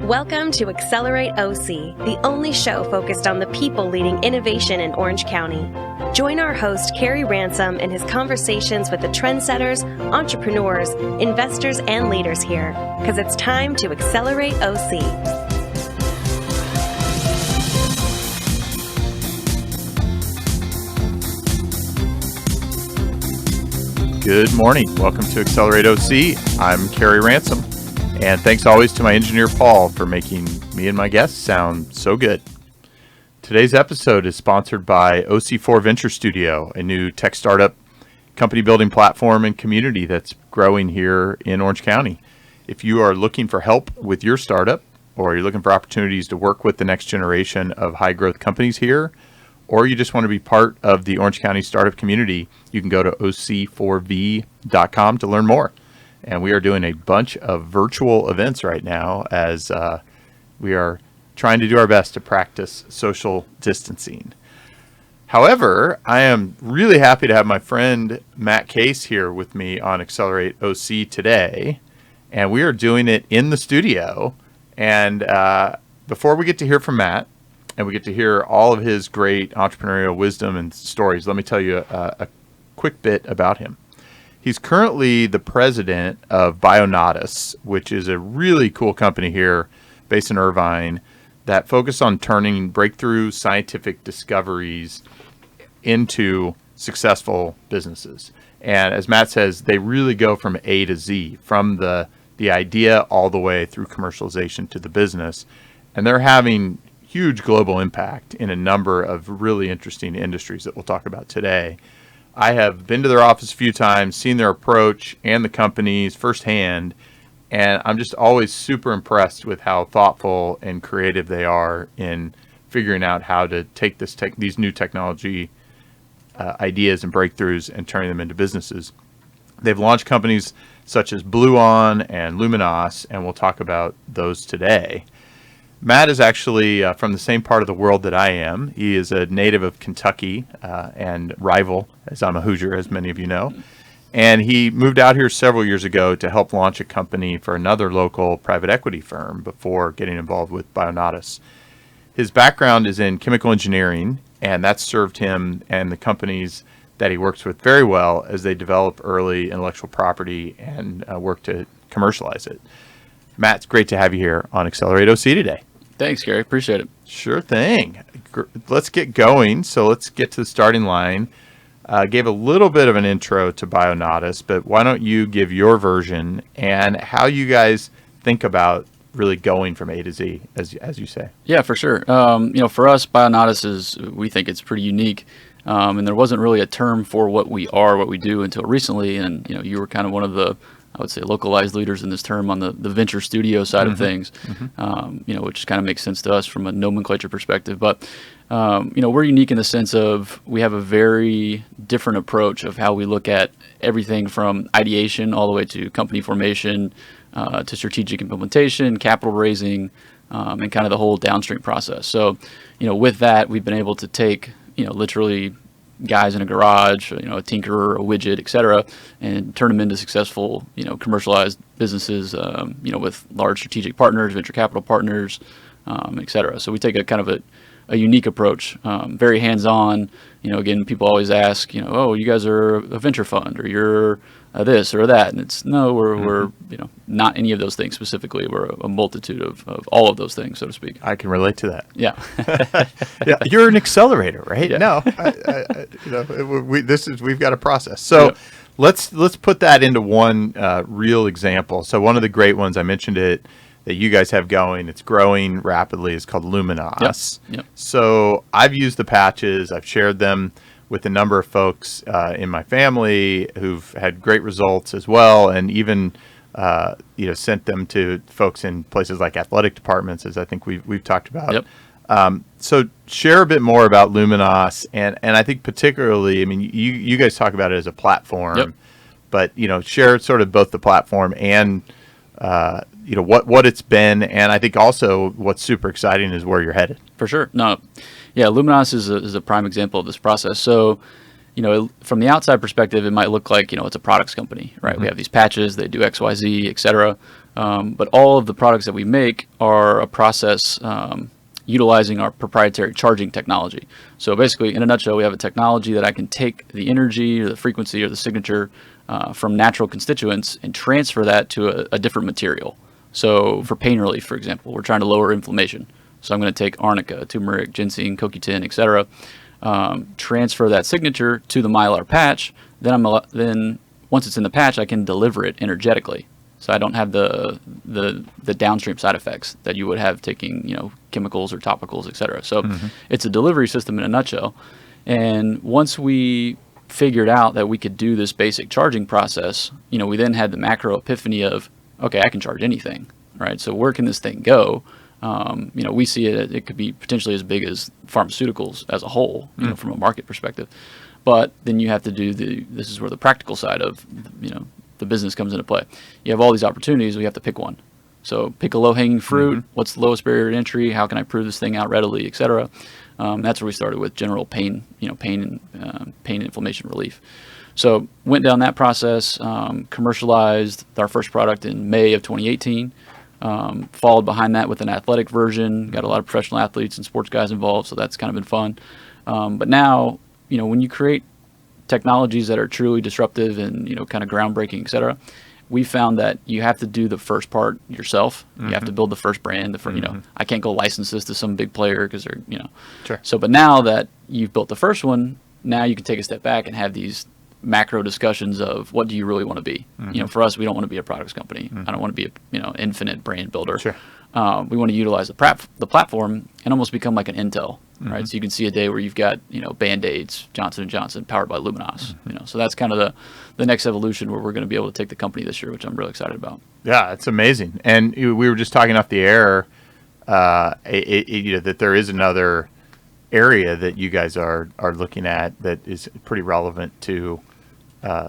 Welcome to Accelerate OC, the only show focused on the people leading innovation in Orange County. Join our host, Carrie Ransom, in his conversations with the trendsetters, entrepreneurs, investors, and leaders here, because it's time to Accelerate OC. Good morning. Welcome to Accelerate OC. I'm Carrie Ransom. And thanks always to my engineer, Paul, for making me and my guests sound so good. Today's episode is sponsored by OC4 Venture Studio, a new tech startup company building platform and community that's growing here in Orange County. If you are looking for help with your startup, or you're looking for opportunities to work with the next generation of high growth companies here, or you just want to be part of the Orange County startup community, you can go to oc4v.com to learn more. And we are doing a bunch of virtual events right now as we are trying to do our best to practice social distancing. However, I am really happy to have my friend Matt Case here with me on Accelerate OC today. And we are doing it in the studio. And before we get to hear from Matt, and we get to hear all of his great entrepreneurial wisdom and stories, let me tell you a quick bit about him. He's currently the president of BIONATUS, which is a really cool company here based in Irvine that focus on turning breakthrough scientific discoveries into successful businesses. And as Matt says, they really go from A to Z, from the idea all the way through commercialization to the business. And they're having huge global impact in a number of really interesting industries that we'll talk about today. I have been to their office a few times, seen their approach and the companies firsthand, and I'm just always super impressed with how thoughtful and creative they are in figuring out how to take these new technology ideas and breakthroughs and turning them into businesses. They've launched companies such as Bluon and Iluminage, and we'll talk about those today. Matt is actually from the same part of the world that I am. He is a native of Kentucky and rival, as I'm a Hoosier, as many of you know. And he moved out here several years ago to help launch a company for another local private equity firm before getting involved with BIONATUS. His background is in chemical engineering, and that's served him and the companies that he works with very well as they develop early intellectual property and work to commercialize it. Matt, it's great to have you here on Accelerate OC today. Thanks, Gary. Appreciate it. Sure thing. Let's get going. So let's get to the starting line. Gave a little bit of an intro to BIONATUS, but why don't you give your version and how you guys think about really going from A to Z, as you say? Yeah, for sure. For us, BIONATUS we think it's pretty unique. And there wasn't really a term for what we are, what we do until recently. And, you were kind of one of the, I would say, localized leaders in this term on the venture studio side of things, which kind of makes sense to us from a nomenclature perspective. But, we're unique in the sense of we have a very different approach of how we look at everything from ideation all the way to company formation, to strategic implementation, capital raising, and kind of the whole downstream process. So, with that, we've been able to take, literally guys in a garage, a tinkerer, a widget, et cetera, and turn them into successful, commercialized businesses, with large strategic partners, venture capital partners, et cetera. So we take a kind of a unique approach, very hands-on. Again, people always ask, oh, you guys are a venture fund, or you're this or that, and it's no, we're not any of those things specifically. We're a multitude of all of those things, so to speak. I can relate to that. Yeah, yeah. You're an accelerator, right? Yeah. No, we've got a process. So let's put that into one real example. So one of the great ones, I mentioned it, that you guys have going, it's growing rapidly, is called Iluminage. Yep. So I've used the patches, I've shared them with a number of folks in my family who've had great results as well, and even sent them to folks in places like athletic departments, as I think we've talked about. Yep. So share a bit more about Iluminage, and I think particularly, you guys talk about it as a platform, but share sort of both the platform and what it's been, and I think also what's super exciting is where you're headed. For sure. No, yeah, Iluminage is a prime example of this process. So, from the outside perspective, it might look like, it's a products company, right? We have these patches, they do X, Y, Z, et cetera. But all of the products that we make are a process utilizing our proprietary charging technology. So basically, in a nutshell, we have a technology that I can take the energy or the frequency or the signature from natural constituents and transfer that to a different material. So for pain relief, for example, we're trying to lower inflammation. So I'm going to take arnica, turmeric, ginseng, CoQ10, et cetera, transfer that signature to the mylar patch. Then once it's in the patch, I can deliver it energetically. So I don't have the downstream side effects that you would have taking, chemicals or topicals, et cetera. So it's a delivery system in a nutshell. And once we figured out that we could do this basic charging process, we then had the macro epiphany of, okay, I can charge anything, right? So where can this thing go? We see it could be potentially as big as pharmaceuticals as a whole, from a market perspective. But then you have to do this is where the practical side of, the business comes into play. You have all these opportunities, we have to pick one. So pick a low-hanging fruit. What's the lowest barrier to entry? How can I prove this thing out readily, et cetera? That's where we started with general pain, pain and inflammation relief. So went down that process, commercialized our first product in May of 2018. Followed behind that with an athletic version. Got a lot of professional athletes and sports guys involved, so that's kind of been fun. But now, when you create technologies that are truly disruptive and kind of groundbreaking, et cetera, we found that you have to do the first part yourself. You have to build the first brand. I can't go license this to some big player because they're Sure. So, but now that you've built the first one, now you can take a step back and have these macro discussions of what do you really want to be. For us, we don't want to be a products company. I don't want to be a infinite brand builder. Sure. We want to utilize the platform and almost become like an Intel, right? So you can see a day where you've got Band-Aids, Johnson & Johnson, powered by Iluminage. So that's kind of the next evolution where we're going to be able to take the company this year, which I'm really excited about. Yeah, it's amazing. And we were just talking off the air, that there is another area that you guys are looking at that is pretty relevant to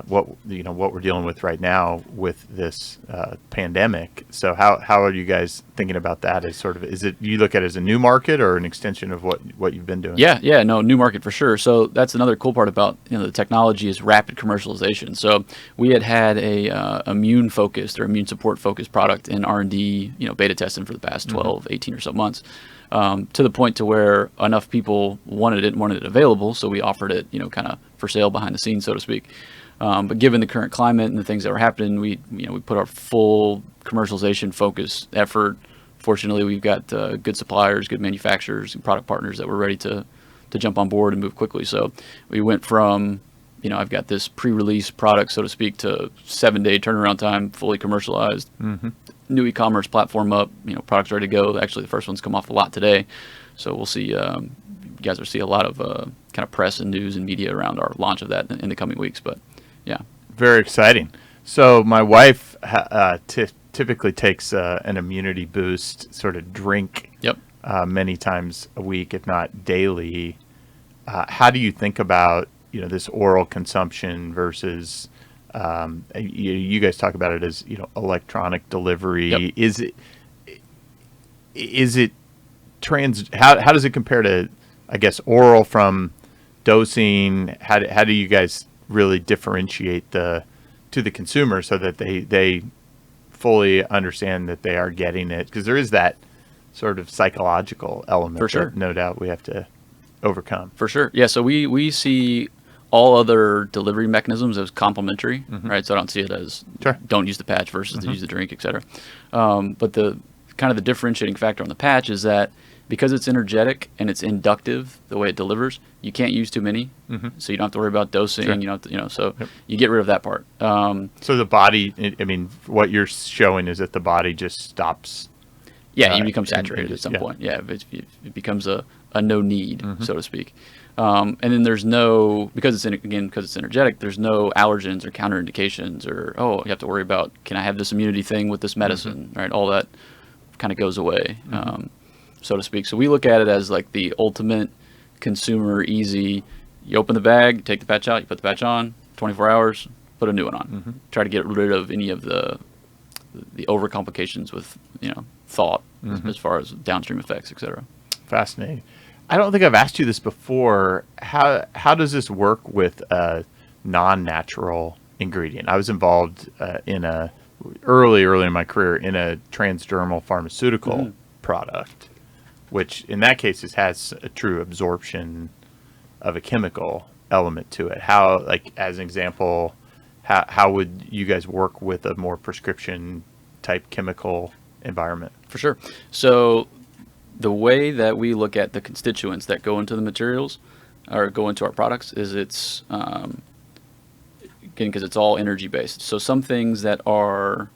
what we're dealing with right now with this pandemic. So how are you guys thinking about that? As sort of, is it you look at it as a new market or an extension of what you've been doing? Yeah, no, new market for sure. So that's another cool part about the technology is rapid commercialization. So we had a immune focused or immune support focused product in R&D, beta testing for the past 12, 18 or so months. To the point to where enough people wanted it available, so we offered it, kind of for sale behind the scenes, so to speak. But given the current climate and the things that were happening, we put our full commercialization focus effort. Fortunately, we've got good suppliers, good manufacturers, and product partners that were ready to jump on board and move quickly. So we went from, I've got this pre-release product, so to speak, to 7-day turnaround time, fully commercialized. New e-commerce platform up, products ready to go. Actually, the first one's come off the lot today. So we'll see, you guys will see a lot of kind of press and news and media around our launch of that in the coming weeks. But yeah. Very exciting. So my wife typically takes an immunity boost sort of drink many times a week, if not daily. How do you think about, this oral consumption versus you guys talk about it as electronic delivery. Is it how does it compare to, I guess, oral from dosing? How do you guys really differentiate to the consumer so that they fully understand that they are getting it? Because there is that sort of psychological element for sure, that no doubt we have to overcome. For sure. Yeah. So we see all other delivery mechanisms as complementary, right? So I don't see it as don't use the patch versus to use the drink, et cetera. But the kind of the differentiating factor on the patch is that because it's energetic and it's inductive, the way it delivers, you can't use too many, so you don't have to worry about dosing. You don't, have to, so you get rid of that part. So the body, I mean, what you're showing is that the body just stops. Yeah, you become saturated at some point. Yeah, it becomes a no need, so to speak. And then there's no, because it's energetic, there's no allergens or counterindications or, you have to worry about, can I have this immunity thing with this medicine, right? All that kind of goes away, so to speak. So we look at it as like the ultimate consumer easy. You open the bag, take the patch out, you put the patch on, 24 hours, put a new one on. Try to get rid of any of the overcomplications with, thought as far as downstream effects, et cetera. Fascinating. I don't think I've asked you this before. How does this work with a non-natural ingredient? I was involved in a early in my career in a transdermal pharmaceutical product, which in that case has a true absorption of a chemical element to it. How, like as an example, how would you guys work with a more prescription type chemical environment? For sure. So the way that we look at the constituents that go into the materials or go into our products is it's, again, because it's all energy based. So some things that are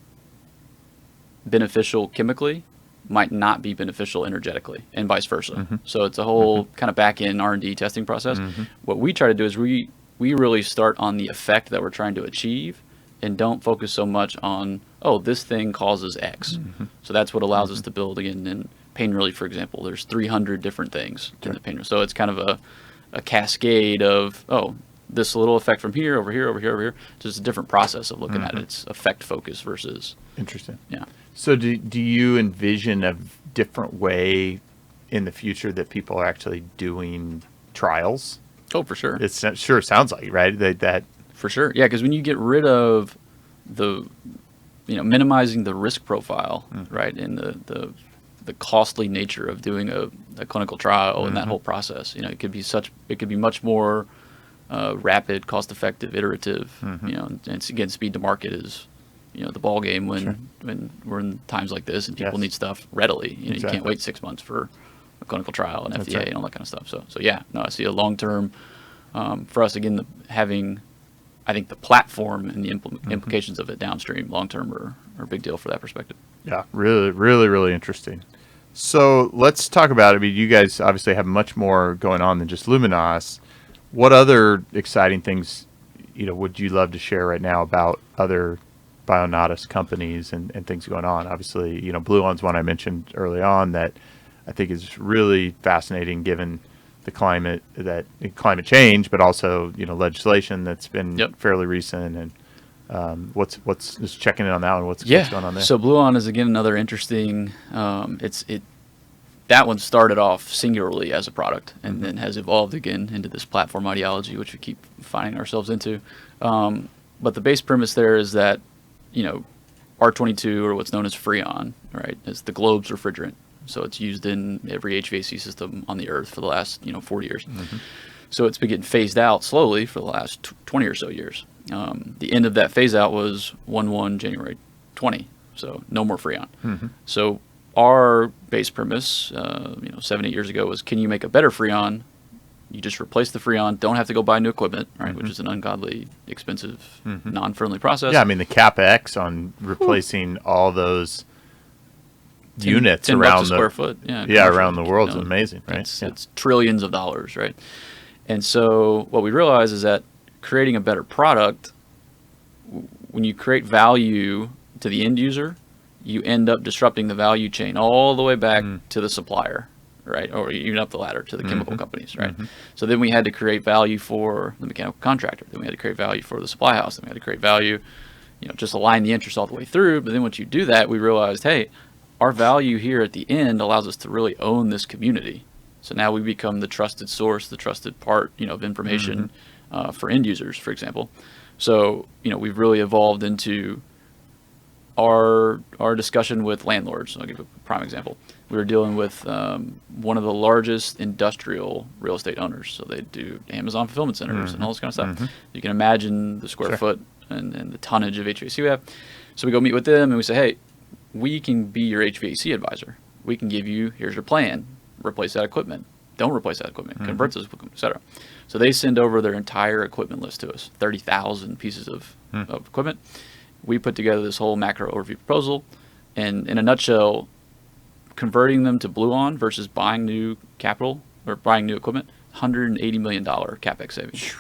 beneficial chemically might not be beneficial energetically and vice versa. So it's a whole kind of back end R&D testing process. What we try to do is we really start on the effect that we're trying to achieve and don't focus so much on, oh, this thing causes X. So that's what allows us to build, again, in pain relief, for example. There's 300 different things in the pain relief. So it's kind of a cascade of, oh, this little effect from here, over here, over here, over here. Just a different process of looking at it. It's effect focus versus... Interesting. Yeah. So do you envision a different way in the future that people are actually doing trials? Oh, for sure. It sure sounds like, right? That For sure. Yeah, because when you get rid of the, minimizing the risk profile, right, and the costly nature of doing a clinical trial and that whole process, it could be much more rapid, cost-effective, iterative, and again, speed to market is, the ball game when we're in times like this and people need stuff readily. You can't wait 6 months for a clinical trial and FDA and all that kind of stuff. So yeah, no, I see a long-term, for us, again, having, I think the platform and the implications of it downstream long-term are a big deal for that perspective. Yeah, really, really, really interesting. So let's talk about it. I mean, you guys obviously have much more going on than just Luminas. What other exciting things, would you love to share right now about other BIONATUS companies and things going on? Obviously, Bluon's one I mentioned early on that I think is really fascinating given the climate change, but also, legislation that's been fairly recent. And what's just checking in on that one? What's going on there? So Bluon is, again, another interesting, that one started off singularly as a product and then has evolved again into this platform ideology, which we keep finding ourselves into. But the base premise there is that, R22, or what's known as Freon, right, is the globe's refrigerant. So it's used in every HVAC system on the earth for the last, 40 years. So it's been getting phased out slowly for the last 20 or so years. The end of that phase out was 1/1 January 20. So no more Freon. So our base premise, 7-8 years ago was, can you make a better Freon? You just replace the Freon, don't have to go buy new equipment, right? Which is an ungodly, expensive, non-friendly process. Yeah, I mean, the CapEx on replacing all those units 10 around bucks a square foot. Around the world is amazing, right? It's trillions of dollars, right? And so what we realize is that creating a better product, when you create value to the end user, you end up disrupting the value chain all the way back to the supplier, right? Or even up the ladder to the chemical companies, right? So then we had to create value for the mechanical contractor. Then we had to create value for the supply house. Then we had to create value, just align the interest all the way through. But then once you do that, we realized, hey, our value here at the end allows us to really own this community. So now we become the trusted source, the trusted part, of information for end users, for example. So, we've really evolved into our discussion with landlords. I'll give you a prime example. We were dealing with one of the largest industrial real estate owners. So they do Amazon fulfillment centers and all this kind of stuff. You can imagine the square foot and the tonnage of HVAC we have. So we go meet with them and we say, hey, we can be your HVAC advisor. We can give you, here's your plan. Replace that equipment. Don't replace that equipment. Convert those equipment, et cetera. So they send over their entire equipment list to us, 30,000 pieces of equipment. We put together this whole macro overview proposal, and in a nutshell, converting them to Bluon versus buying new capital or buying new equipment, $180 million CapEx savings.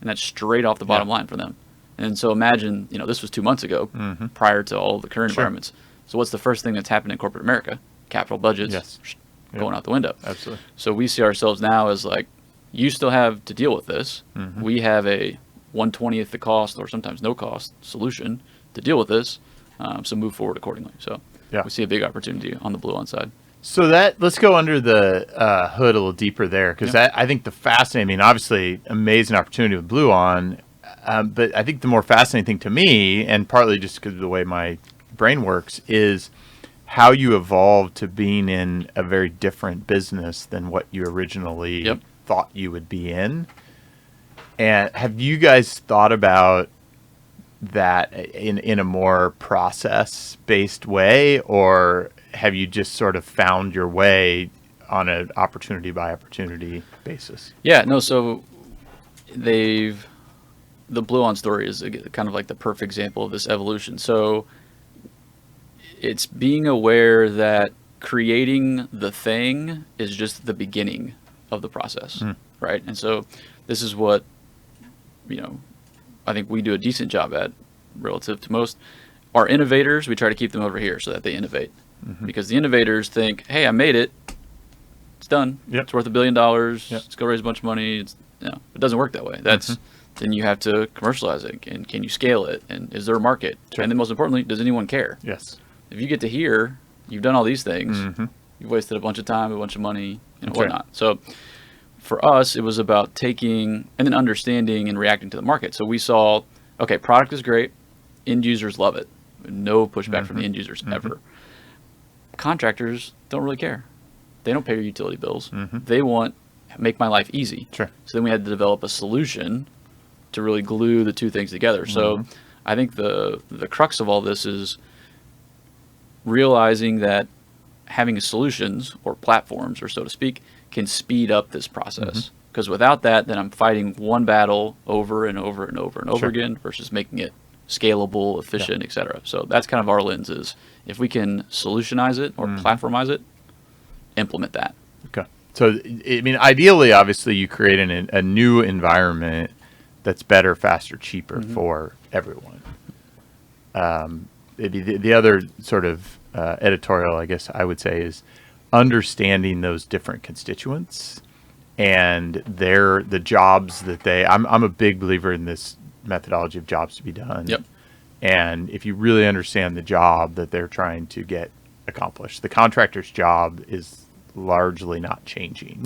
And that's straight off the bottom line for them. And so imagine, this was 2 months ago, prior to all the current environments. So what's the first thing that's happened in corporate America? Capital budgets going out the window. Absolutely. So we see ourselves now as like, you still have to deal with this. We have a 1/20th the cost or sometimes no cost solution to deal with this. So move forward accordingly. So we see a big opportunity on the Bluon side. So let's go under the hood a little deeper there, because I think the fascinating, I mean, obviously amazing opportunity with Blue On, but I think the more fascinating thing to me, and partly just because of the way my brain works, is how you evolved to being in a very different business than what you originally thought you would be in. And have you guys thought about that in a more process-based way, or have you just sort of found your way on an opportunity by opportunity basis? Yeah, no, so the Blue On story is kind of like the perfect example of this evolution. So it's being aware that creating the thing is just the beginning of the process, right? And so this is what, I think we do a decent job at relative to most. Our innovators, we try to keep them over here so that they innovate. Because the innovators think, hey, I made it. It's done. It's worth $1 billion. Let's go raise a bunch of money. It doesn't work that way. Then you have to commercialize it. And can you scale it? And is there a market? And then most importantly, does anyone care? Yes. If you get to here, you've done all these things. You've wasted a bunch of time, a bunch of money, and whatnot. So for us, it was about taking and then understanding and reacting to the market. So we saw, okay, product is great. End users love it. No pushback from the end users ever. Contractors don't really care. They don't pay your utility bills. They want make my life easy. So then we had to develop a solution to really glue the two things together. So I think the crux of all this is realizing that having solutions or platforms, or so to speak, can speed up this process. Because without that, then I'm fighting one battle over and over and over and over again versus making it scalable, efficient, etc. So that's kind of our lens is if we can solutionize it or platformize it, implement that. Okay. So, I mean, ideally, obviously, you create a new environment that's better, faster, cheaper for everyone. The other sort of editorial, I guess I would say, is understanding those different constituents and the jobs that I'm a big believer in this methodology of jobs to be done. And if you really understand the job that they're trying to get accomplished, the contractor's job is largely not changing.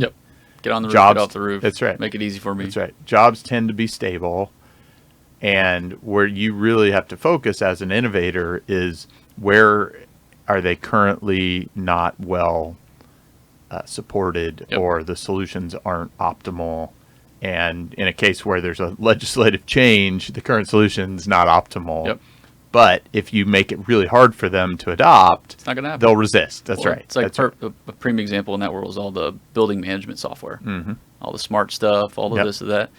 Get on the roof, Jobs, get off the roof. That's right. Make it easy for me. That's right. Jobs tend to be stable. And where you really have to focus as an innovator is where are they currently not well supported or the solutions aren't optimal. And in a case where there's a legislative change, the current solution is not optimal. But if you make it really hard for them to adopt, it's not going to happen. They'll resist. That's right. It's like a prime example in that world is all the building management software, all the smart stuff, all of this or that.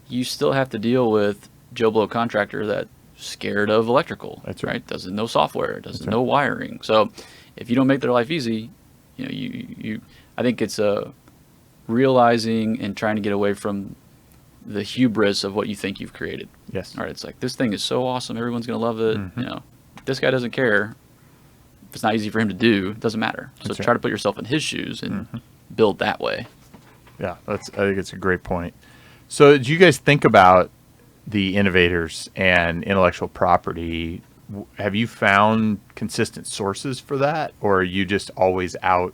You still have to deal with Joe Blow contractor that's scared of electrical. That's right. Doesn't know software, doesn't know wiring. So if you don't make their life easy, I think it's realizing and trying to get away from the hubris of what you think you've created. All right. It's like, this thing is so awesome. Everyone's going to love it. This guy doesn't care. If it's not easy for him to do, it doesn't matter. So try to put yourself in his shoes and build that way. Yeah. I think it's a great point. So do you guys think about the innovators and intellectual property? Have you found consistent sources for that, or are you just always out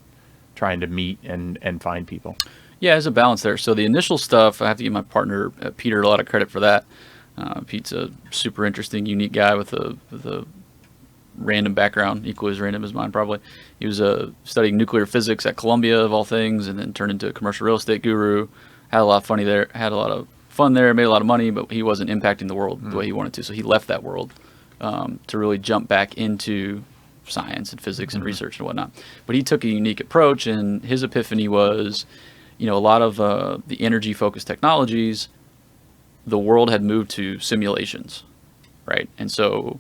trying to meet and find people? Yeah, there's a balance there. So the initial stuff, I have to give my partner Peter a lot of credit for that. Pete's a super interesting, unique guy with a random background, equally as random as mine probably. He was studying nuclear physics at Columbia of all things, and then turned into a commercial real estate guru. Had a lot of fun there, made a lot of money, but he wasn't impacting the world the way he wanted to. So he left that world to really jump back into science and physics and research and whatnot. But he took a unique approach, and his epiphany was, a lot of the energy-focused technologies, the world had moved to simulations, right? And so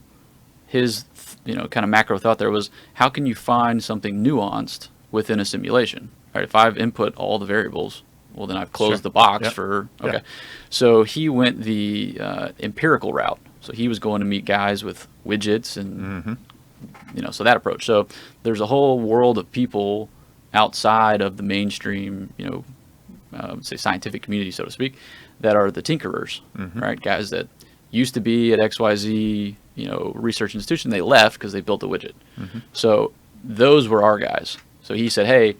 his, kind of macro thought there was, how can you find something nuanced within a simulation? Right? If I've input all the variables, well, then I've closed the box for, okay. So he went the empirical route. So he was going to meet guys with widgets and, so that approach. So there's a whole world of people outside of the mainstream, say scientific community, so to speak, that are the tinkerers, right? Guys that used to be at XYZ, research institution. They left because they built a widget. So those were our guys. So he said, hey,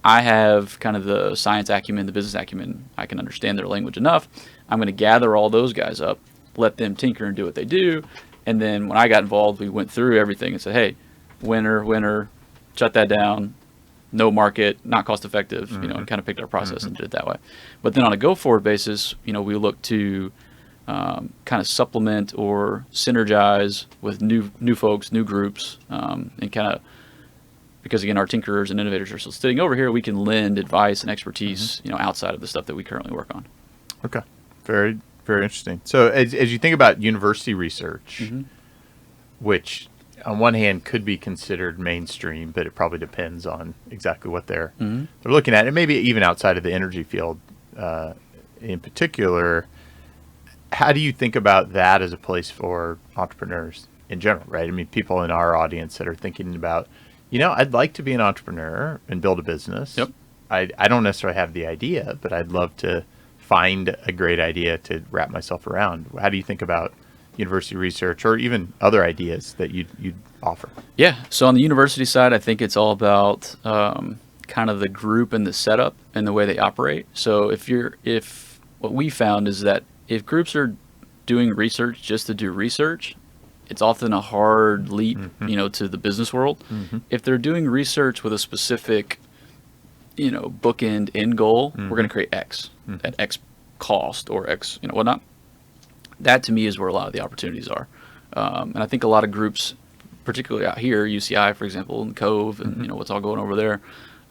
I have kind of the science acumen, the business acumen. I can understand their language enough. I'm going to gather all those guys up, let them tinker and do what they do. And then when I got involved, we went through everything and said, hey, winner, shut that down. No market, not cost effective, and kind of picked our process and did it that way. But then on a go forward basis, we look to kind of supplement or synergize with new folks, new groups, and kind of, because again, our tinkerers and innovators are still sitting over here, we can lend advice and expertise, outside of the stuff that we currently work on. Okay. Very, very interesting. So as you think about university research, which on one hand could be considered mainstream, but it probably depends on exactly what they're looking at, and maybe even outside of the energy field in particular. How do you think about that as a place for entrepreneurs in general, right? I mean, people in our audience that are thinking about, I'd like to be an entrepreneur and build a business. Yep. I don't necessarily have the idea, but I'd love to find a great idea to wrap myself around. How do you think about university research or even other ideas that you'd offer? Yeah. So on the university side, I think it's all about kind of the group and the setup and the way they operate. So if what we found is that if groups are doing research just to do research, it's often a hard leap, to the business world. If they're doing research with a specific, bookend end goal, we're going to create X at X cost or X, whatnot. That to me is where a lot of the opportunities are. And I think a lot of groups, particularly out here, UCI, for example, and Cove, and what's all going over there,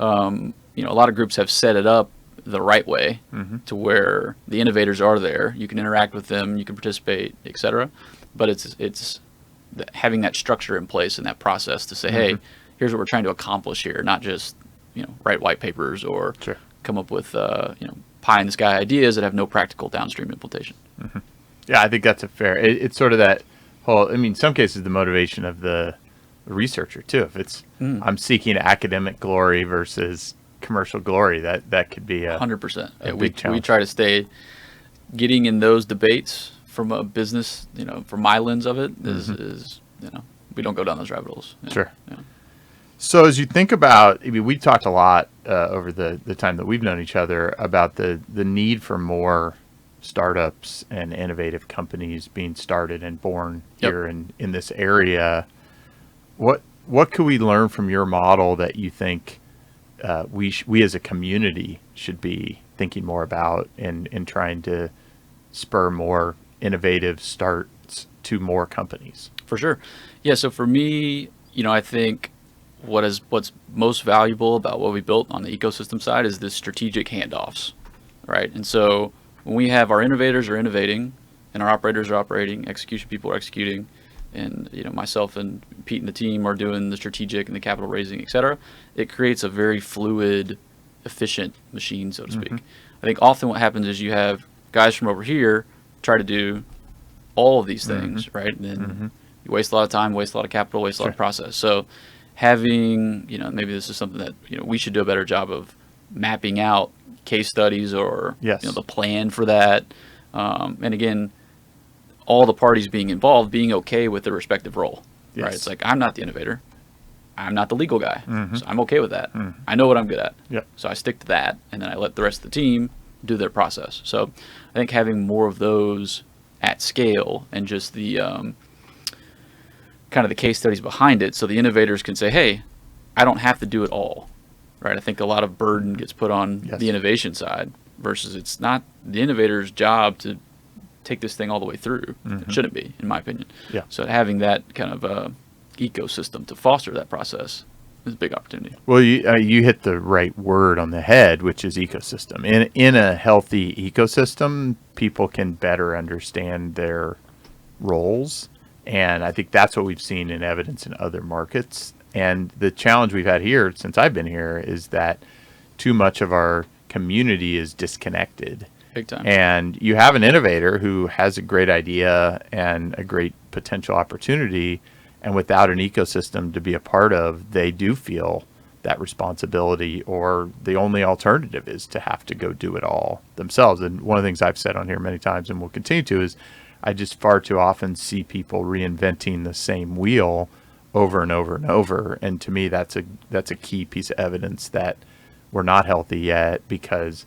a lot of groups have set it up the right way to where the innovators are there. You can interact with them, you can participate, etc. But it's having that structure in place and that process to say, hey, here's what we're trying to accomplish here, not just write white papers or come up with pie in the sky ideas that have no practical downstream implementation. Yeah, I think that's a fair. It's sort of that whole. I mean, in some cases, the motivation of the researcher too. If it's I'm seeking academic glory versus commercial glory, that could be 100%. A big challenge. We try to stay getting in those debates from a business, from my lens of it is we don't go down those rabbit holes. Sure. So as you think about, I mean, we talked a lot over the time that we've known each other about the need for more startups and innovative companies being started and born here in this area. What could we learn from your model that you think we as a community should be thinking more about and trying to spur more innovative starts to more companies? For sure. Yeah. So for me, I think what's most valuable about what we built on the ecosystem side is this strategic handoffs, right? And so when we have our innovators are innovating and our operators are operating, execution people are executing, and myself and Pete and the team are doing the strategic and the capital raising, et cetera, it creates a very fluid, efficient machine, so to speak. I think often what happens is you have guys from over here try to do all of these things, right? And then you waste a lot of time, waste a lot of capital, waste a lot of process. So having, maybe this is something that, we should do a better job of mapping out case studies or the plan for that. And again, all the parties being involved, being okay with their respective role, right? It's like, I'm not the innovator. I'm not the legal guy. So I'm okay with that. I know what I'm good at. So I stick to that. And then I let the rest of the team do their process. So I think having more of those at scale and just the kind of the case studies behind it, so the innovators can say, hey, I don't have to do it all, right? I think a lot of burden gets put on the innovation side versus it's not the innovator's job to take this thing all the way through. It shouldn't be, in my opinion. So having that kind of ecosystem to foster that process is a big opportunity. Well, you hit the right word on the head, which is ecosystem. In a healthy ecosystem, people can better understand their roles. And I think that's what we've seen in evidence in other markets. And the challenge we've had here since I've been here is that too much of our community is disconnected. Big time. And you have an innovator who has a great idea and a great potential opportunity, and without an ecosystem to be a part of, they do feel that responsibility, or the only alternative is to have to go do it all themselves. And one of the things I've said on here many times and will continue to is I just far too often see people reinventing the same wheel over and over and over. And to me, that's a key piece of evidence that we're not healthy yet, because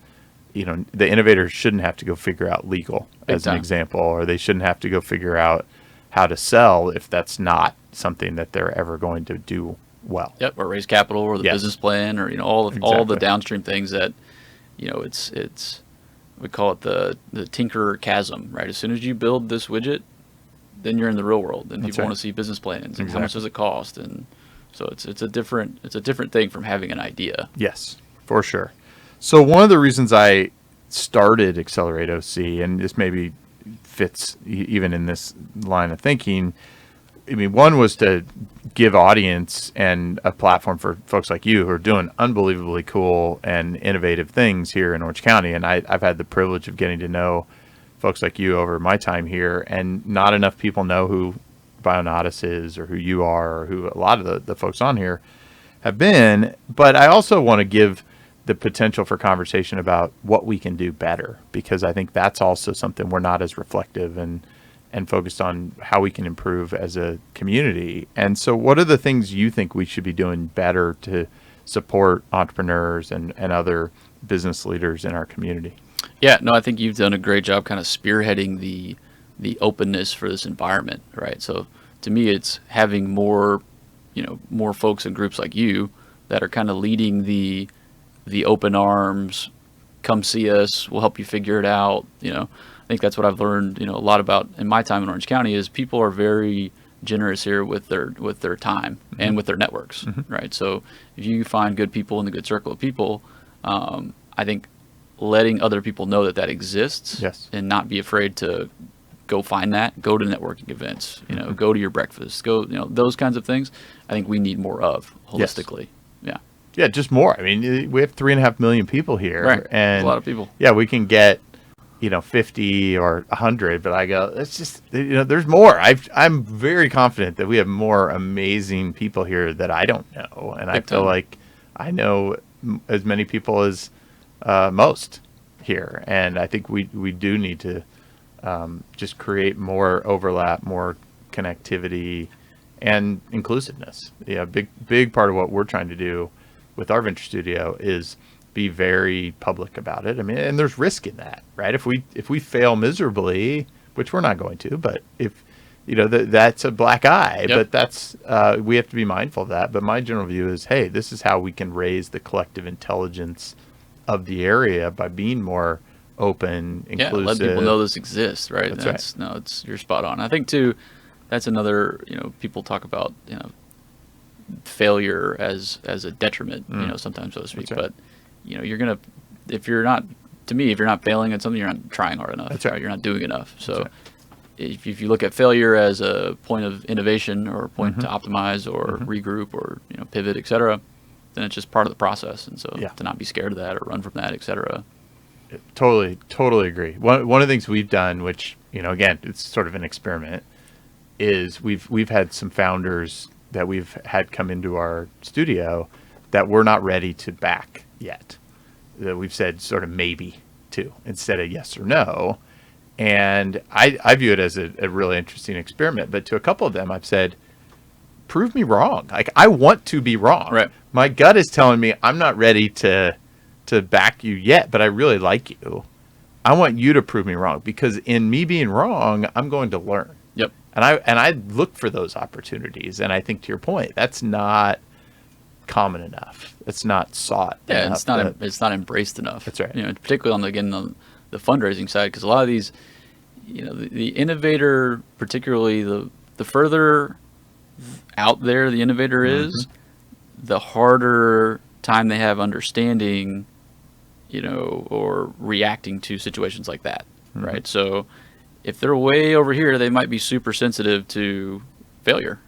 the innovators shouldn't have to go figure out legal as an example, or they shouldn't have to go figure out how to sell if that's not something that they're ever going to do well. Yep, or raise capital, or the business plan, or all the downstream things that it's we call it the tinkerer chasm, right? As soon as you build this widget, then you're in the real world, and people want to see business plans and how much does it cost, and so it's a different thing from having an idea. Yes, for sure. So one of the reasons I started Accelerate OC, and this maybe fits even in this line of thinking, I mean, one was to give audience and a platform for folks like you who are doing unbelievably cool and innovative things here in Orange County. And I've had the privilege of getting to know folks like you over my time here, and not enough people know who BIONATUS is, or who you are, or who a lot of the folks on here have been. But I also want to give the potential for conversation about what we can do better, because I think that's also something we're not as reflective and focused on how we can improve as a community. And so what are the things you think we should be doing better to support entrepreneurs and other business leaders in our community? Yeah, no, I think you've done a great job kind of spearheading the openness for this environment, right? So to me, it's having more folks and groups like you that are kind of leading the open arms, come see us, we'll help you figure it out. I think that's what I've learned, a lot about in my time in Orange County, is people are very generous here with their time and with their networks, right? So if you find good people in the good circle of people, I think letting other people know that exists, and not be afraid to go find that, go to networking events, go to your breakfast, go, those kinds of things, I think we need more of holistically. Yeah, just more. I mean, we have 3.5 million people here, right? And a lot of people. Yeah, we can get 50 or 100, but I go, it's just, there's more. I'm very confident that we have more amazing people here that I don't know, and I feel like I know as many people as most here, and I think we do need to just create more overlap, more connectivity, and inclusiveness. Yeah, big part of what we're trying to do with our venture studio is be very public about it. I mean, and there's risk in that, right? If we fail miserably, which we're not going to, but if that's a black eye, but that's we have to be mindful of that. But my general view is, hey, this is how we can raise the collective intelligence of the area by being more open, inclusive. Let people know this exists, right? That's right. No, you're spot on. I think too, that's another, people talk about, failure as a detriment, sometimes, so to speak. Right. But, if you're not failing at something, you're not trying hard enough. That's right. You're not doing enough. So if you look at failure as a point of innovation, or a point to optimize, or regroup, or, pivot, et cetera, then it's just part of the process. And so to not be scared of that or run from that, et cetera. Totally agree. One of the things we've done, which, again, it's sort of an experiment, is we've had some founders that we've had come into our studio that we're not ready to back yet. That we've said sort of maybe to instead of yes or no. And I view it as a really interesting experiment. But to a couple of them, I've said, prove me wrong. Like, I want to be wrong. Right. My gut is telling me I'm not ready to back you yet, but I really like you. I want you to prove me wrong, because in me being wrong, I'm going to learn. Yep. And I look for those opportunities. And I think, to your point, that's not common enough. It's not sought enough. It's not embraced enough. That's right. Particularly on the fundraising side, because a lot of these, the innovator, particularly the further out there the innovator is, the harder time they have understanding, or reacting to situations like that, right? So if they're way over here, they might be super sensitive to failure,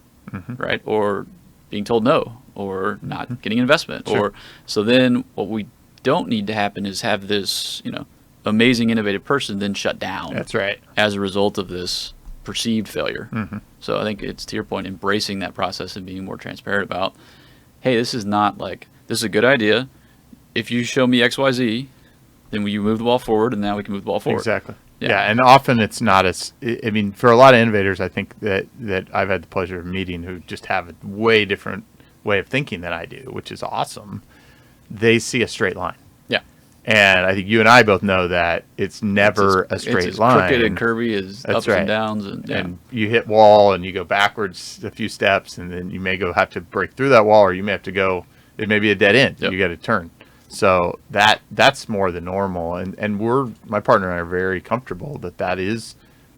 right? Or being told no, or not getting investment. Sure. Or so then what we don't need to happen is have this, amazing innovative person then shut down. That's right. As a result of this perceived failure. So I think it's, to your point, embracing that process and being more transparent about, hey, this is not like, this is a good idea. If you show me XYZ, then you move the ball forward, and now we can move the ball forward. Exactly. Yeah, and often it's not as. I mean, for a lot of innovators, I think that I've had the pleasure of meeting who just have a way different way of thinking than I do, which is awesome. They see a straight line. Yeah. And I think you and I both know that it's never a straight it's line. Crooked and curvy as That's ups right. and downs, and you hit wall and you go backwards a few steps, and then you may have to break through that wall, or you may have to go. It may be a dead end. Yep. You got to turn. So that's more the normal, and my partner and I are very comfortable that is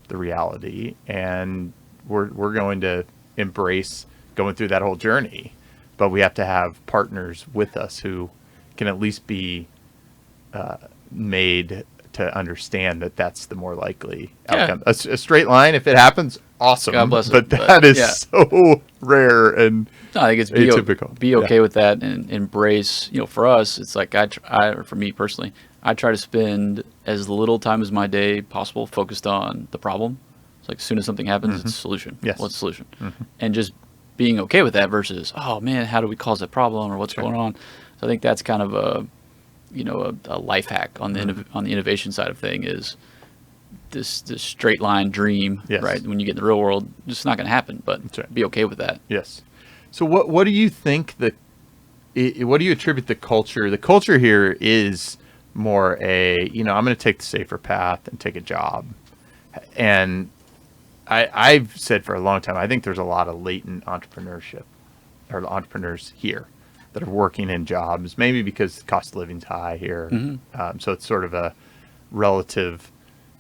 the reality, and we're going to embrace going through that whole journey, but we have to have partners with us who can at least be made to understand that that's the more likely outcome. A straight line, if it happens, awesome. God bless but it, that is so rare and no, I think it's atypical. Be okay with that and embrace. For us, it's like for me personally, I try to spend as little time as my day possible focused on the problem. It's like as soon as something happens, it's a solution. Yes. What's the solution? And just being okay with that versus, oh man, how do we cause that problem or what's going on? So I think that's kind of a life hack on the on the innovation side of thing is this straight line dream, right? When you get in the real world, it's just not going to happen. But be okay with that. Yes. So what do you think what do you attribute the culture? The culture here is more I'm going to take the safer path and take a job, and I've said for a long time I think there's a lot of latent entrepreneurship or entrepreneurs here that are working in jobs, maybe because the cost of living's high here. So it's sort of a relative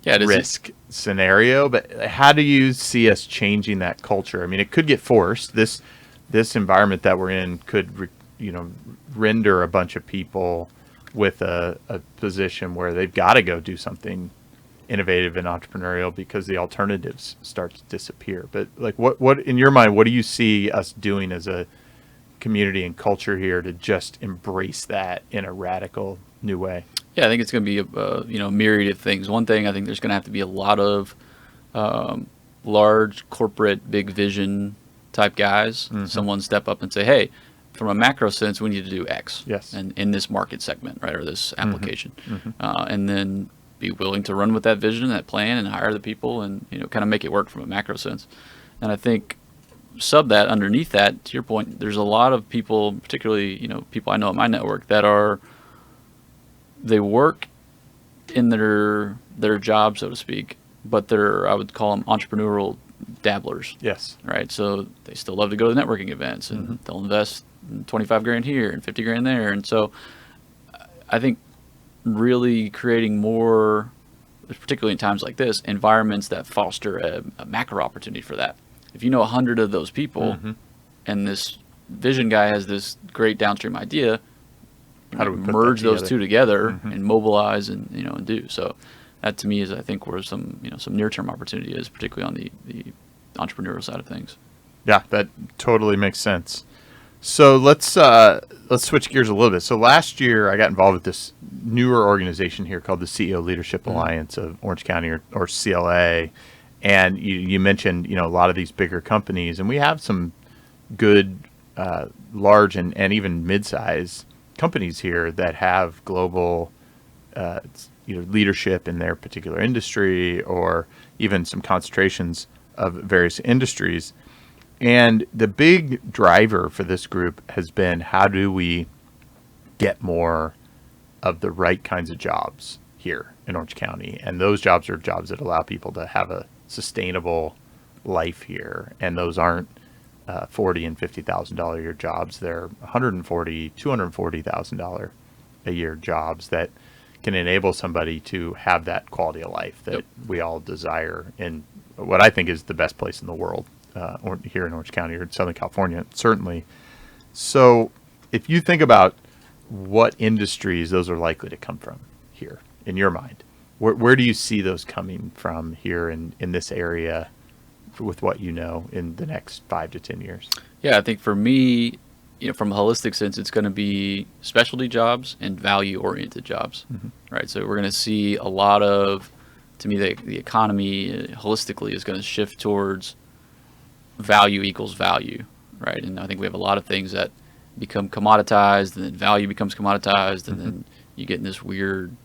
risk scenario. But how do you see us changing that culture? I mean, it could get forced. This environment that we're in could, render a bunch of people with a position where they've got to go do something innovative and entrepreneurial because the alternatives start to disappear. But like, what in your mind, what do you see us doing as a community and culture here to just embrace that in a radical new way? Yeah, I think it's going to be a myriad of things. One thing, I think there's going to have to be a lot of large corporate big vision type guys. Someone step up and say, hey, from a macro sense, we need to do X. Yes. And in this market segment, right, or this application, and then be willing to run with that vision, that plan, and hire the people, and kind of make it work from a macro sense. And I think underneath that, to your point, there's a lot of people, particularly people I know in my network that they work in their job, so to speak, but I would call them entrepreneurial dabblers. Yes. Right. So they still love to go to networking events, and they'll invest $25,000 here and $50,000 there. And so I think really creating more, particularly in times like this, environments that foster a macro opportunity for that. If 100 of those people and this vision guy has this great downstream idea, how do we merge those two together and mobilize and do so? That to me is, I think, where some near-term opportunity is, particularly on the entrepreneurial side of things. Yeah, that totally makes sense. So let's switch gears a little bit. So last year I got involved with this newer organization here called the CEO Leadership Alliance of Orange County, or CLA. And you mentioned a lot of these bigger companies, and we have some good large and even mid-size companies here that have global leadership in their particular industry, or even some concentrations of various industries. And the big driver for this group has been, how do we get more of the right kinds of jobs here in Orange County? And those jobs are jobs that allow people to have a sustainable life here. And those aren't $40,000 and $50,000 a year jobs. They're $140,000, $240,000 a year jobs that can enable somebody to have that quality of life that we all desire in what I think is the best place in the world, or here in Orange County or in Southern California, certainly. So if you think about what industries those are likely to come from here, in your mind, where do you see those coming from here in this area with what in the next 5 to 10 years? Yeah, I think for me, from a holistic sense, it's going to be specialty jobs and value-oriented jobs, right? So we're going to see a lot of, to me, the economy holistically is going to shift towards value equals value, right? And I think we have a lot of things that become commoditized, and then value becomes commoditized, and then you get in this weird,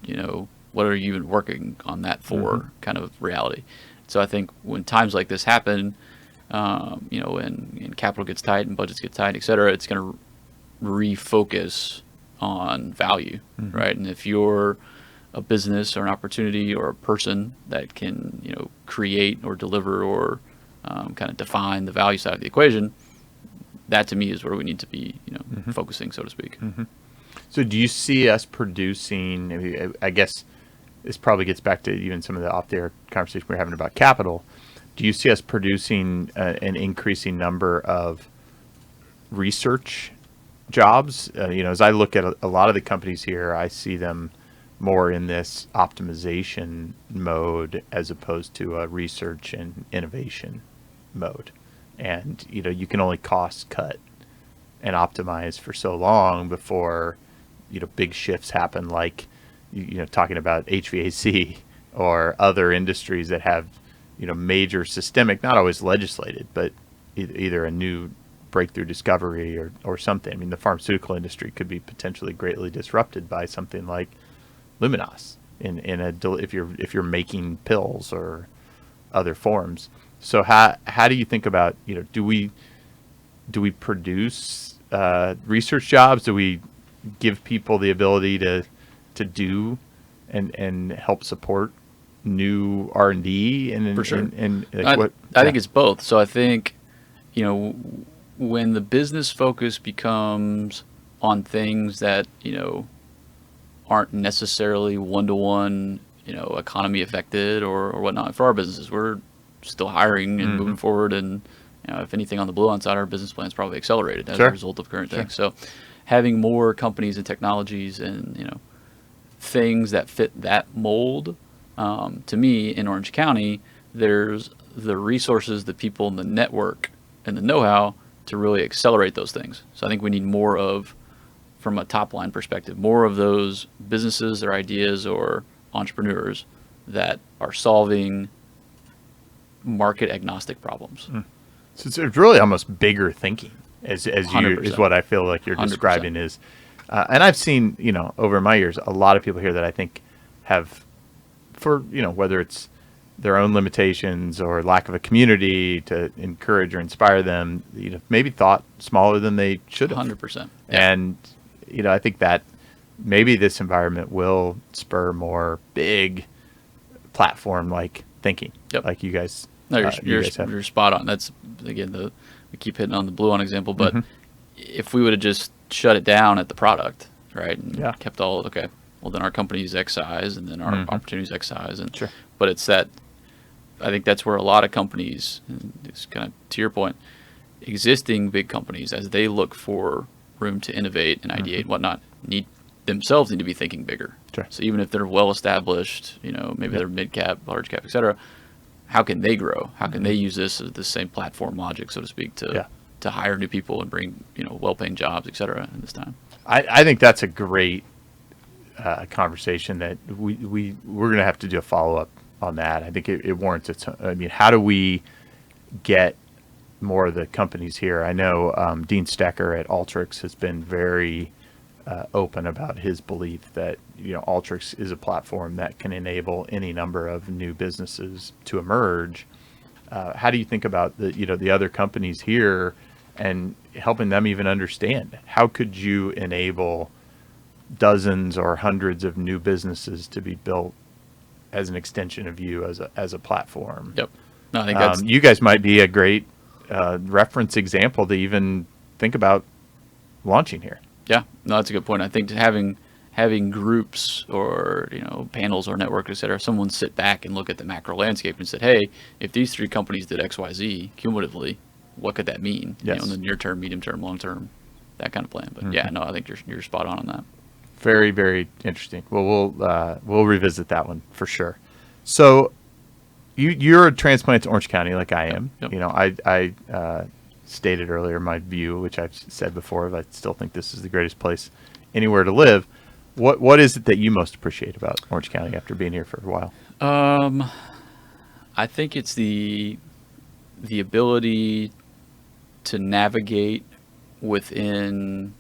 what are you even working on that for kind of reality. So I think when times like this happen, when capital gets tight and budgets get tight, et cetera, it's going to refocus on value, right? And if you're a business or an opportunity or a person that can, create or deliver or kind of define the value side of the equation, that to me is where we need to be, focusing, so to speak. So do you see us producing, I guess this probably gets back to even some of the off-the-air conversation we were having about capital. Do you see us producing an increasing number of research jobs? As I look at a lot of the companies here, I see them more in this optimization mode as opposed to a research and innovation mode. And, you can only cost cut and optimize for so long before, big shifts happen, like, talking about HVAC or other industries that have, major systemic, not always legislated, but either a new breakthrough discovery or something. I mean, the pharmaceutical industry could be potentially greatly disrupted by something like Iluminage if you're making pills or other forms. So how do you think about, do we produce research jobs? Do we give people the ability to do and help support new R&D For sure. I think it's both. So I think, when the business focus becomes on things that, aren't necessarily one-to-one, economy affected or whatnot. For our businesses, we're still hiring and moving forward, and if anything on the Blue On side, our business plan is probably accelerated as a result of current things. So having more companies and technologies and things that fit that mold, to me in Orange County, there's the resources, the people, and the network and the know-how to really accelerate those things. So I think we need more of, from a top line perspective, more of those businesses or ideas or entrepreneurs that are solving market agnostic problems. So it's really almost bigger thinking as you 100%. Is what I feel like you're 100%. describing is, and I've seen, over my years, a lot of people here that I think have, for, whether it's their own limitations or lack of a community to encourage or inspire them, maybe thought smaller than they should have. 100%. Yeah. And, I think that maybe this environment will spur more big platform like thinking, like you guys. No, you're spot on. That's, again, we keep hitting on the Blue On example, but if we would have just shut it down at the product, right, and kept all, okay, well, then our company is X size, and then our opportunity is X size, and but it's that, I think that's where a lot of companies, and it's kind of to your point, existing big companies, as they look for room to innovate and ideate and whatnot, need to be thinking bigger. So even if they're well established, maybe they're mid cap, large cap, et cetera, how can they grow? How can they use this as the same platform logic, so to speak, to hire new people and bring, well-paying jobs, et cetera, in this time? I think that's a great conversation that we're going to have to do a follow-up on that. I think it warrants its. I mean, how do we get more of the companies here? I know Dean Stecker at Alteryx has been very open about his belief that Alteryx is a platform that can enable any number of new businesses to emerge. How do you think about the other companies here and helping them even understand how could you enable dozens or hundreds of new businesses to be built as an extension of you as a platform? Yep. No, I think that's you guys might be a great reference example to even think about launching here. Yeah, no, that's a good point. I think having groups or panels or network, et cetera, someone sit back and look at the macro landscape and said, hey, if these three companies did X, Y, Z cumulatively, what could that mean? In the near term, medium term, long term, that kind of plan. But yeah, no, I think you're spot on that. Very, very interesting. Well, we'll revisit that one for sure. So you're a transplant to Orange County like I am. Yep. I stated earlier my view, which I've said before, but I still think this is the greatest place anywhere to live. What is it that you most appreciate about Orange County after being here for a while? I think it's the ability to navigate within,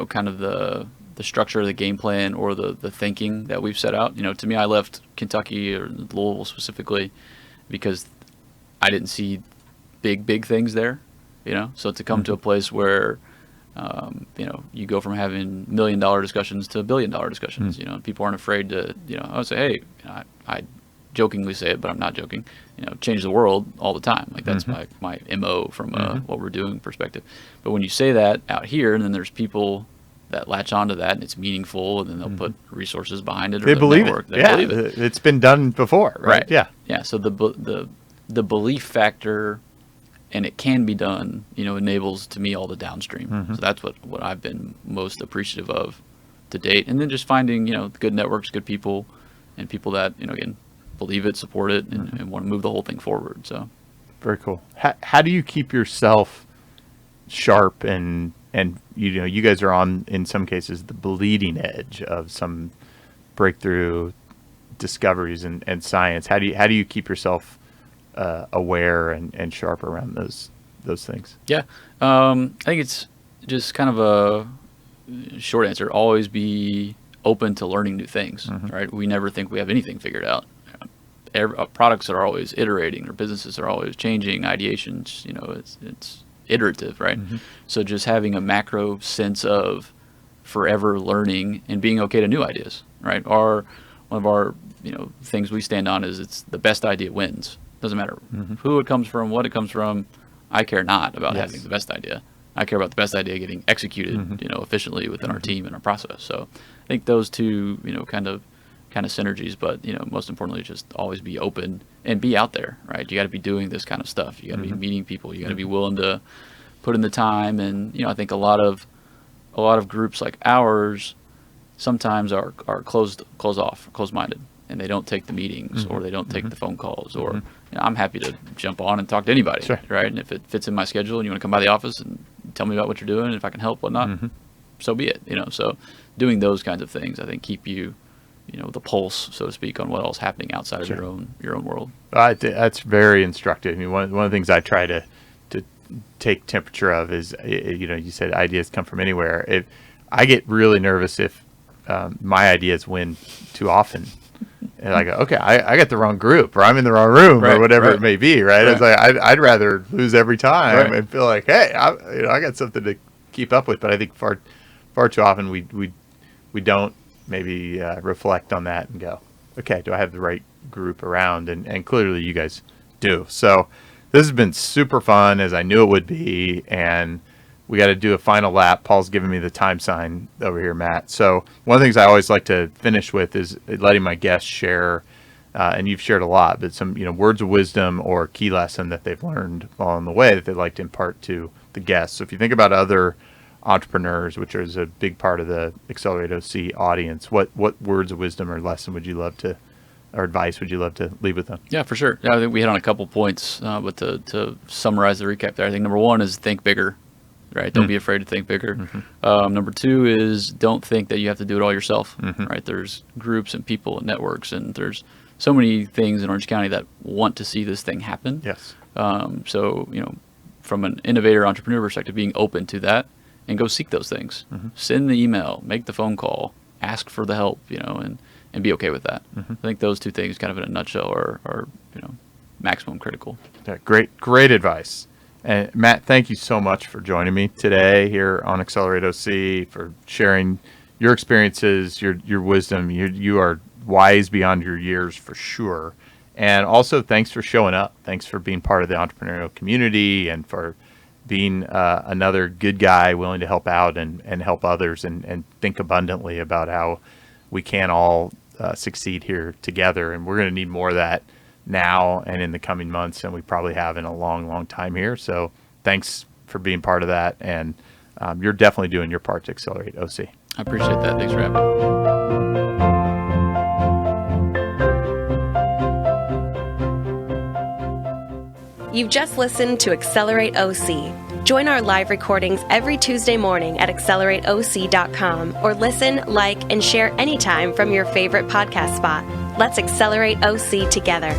kind of the structure of the game plan or the thinking that we've set out. To me, I left Kentucky or Louisville specifically because I didn't see big things there. So to come to a place where you go from having $1 million discussions to $1 billion discussions. People aren't afraid to, I would say, hey, I jokingly say it, but I'm not joking, change the world all the time. Like that's my MO from what we're doing perspective. But when you say that out here, and then there's people that latch onto that and it's meaningful, and then they'll put resources behind it. Or They believe network. it. They believe it. It's been done before, right? Yeah. Yeah. So the belief factor, and it can be done, enables to me all the downstream. So that's what I've been most appreciative of to date. And then just finding, good networks, good people, and people that, again, believe it, support it, and want to move the whole thing forward. So very cool. How do you keep yourself sharp and you guys are on, in some cases, the bleeding edge of some breakthrough discoveries and science. How do you keep yourself aware and sharp around those things? Yeah. I think it's just kind of a short answer. Always be open to learning new things, right? We never think we have anything figured out. Products are always iterating, or businesses are always changing, ideations, it's iterative, right? So just having a macro sense of forever learning and being okay to new ideas, right? One of our things we stand on is it's the best idea wins. Doesn't matter who it comes from, what it comes from. I care not about having the best idea. I care about the best idea getting executed, efficiently within our team and our process. So I think those two, kind of synergies, but most importantly, just always be open and be out there, right? You got to be doing this kind of stuff. You got to be meeting people. You got to be willing to put in the time. And I think a lot of groups like ours sometimes are closed-minded, and they don't take the meetings or they don't take the phone calls. Or I'm happy to jump on and talk to anybody, right? And if it fits in my schedule, and you want to come by the office and tell me about what you're doing, and if I can help, whatnot, so be it. So doing those kinds of things, I think, keep you the pulse, so to speak, on what else is happening outside of your own world. That's very instructive. I mean, one of the things I try to take temperature of is, you said ideas come from anywhere. I get really nervous if my ideas win too often. And I go, okay, I got the wrong group, or I'm in the wrong room, or whatever it may be, right? It's like I'd rather lose every time and feel like, hey, I got something to keep up with. But I think far too often we don't maybe reflect on that and go, okay, do I have the right group around? And clearly you guys do. So this has been super fun, as I knew it would be, and we got to do a final lap. Paul's giving me the time sign over here, Matt. So one of the things I always like to finish with is letting my guests share, and you've shared a lot, but some words of wisdom or key lesson that they've learned along the way that they'd like to impart to the guests. So if you think about other entrepreneurs, which is a big part of the Accelerate OC audience, what words of wisdom or lesson would you love to, or advice would you love to leave with them? Yeah, for sure. I think we hit on a couple points, but to summarize the recap there, I think number one is think bigger, right? Don't be afraid to think bigger. Number two is don't think that you have to do it all yourself, right? There's groups and people and networks, and there's so many things in Orange County that want to see this thing happen. Yes. So, from an innovator entrepreneur perspective, being open to that, and go seek those things. Send the email, make the phone call, ask for the help, and be okay with that. I think those two things, kind of in a nutshell, are maximum critical. Yeah, great advice. And Matt, thank you so much for joining me today here on Accelerate OC, for sharing your experiences, your wisdom. You are wise beyond your years for sure. And also, thanks for showing up. Thanks for being part of the entrepreneurial community, and for being another good guy willing to help out and help others, and think abundantly about how we can all succeed here together. And we're going to need more of that now and in the coming months, and we probably have in a long time here. So thanks for being part of that, and you're definitely doing your part to Accelerate OC. I appreciate that. Thanks for having me. You've just listened to Accelerate OC. Join our live recordings every Tuesday morning at accelerateoc.com, or listen, like, and share anytime from your favorite podcast spot. Let's accelerate OC together.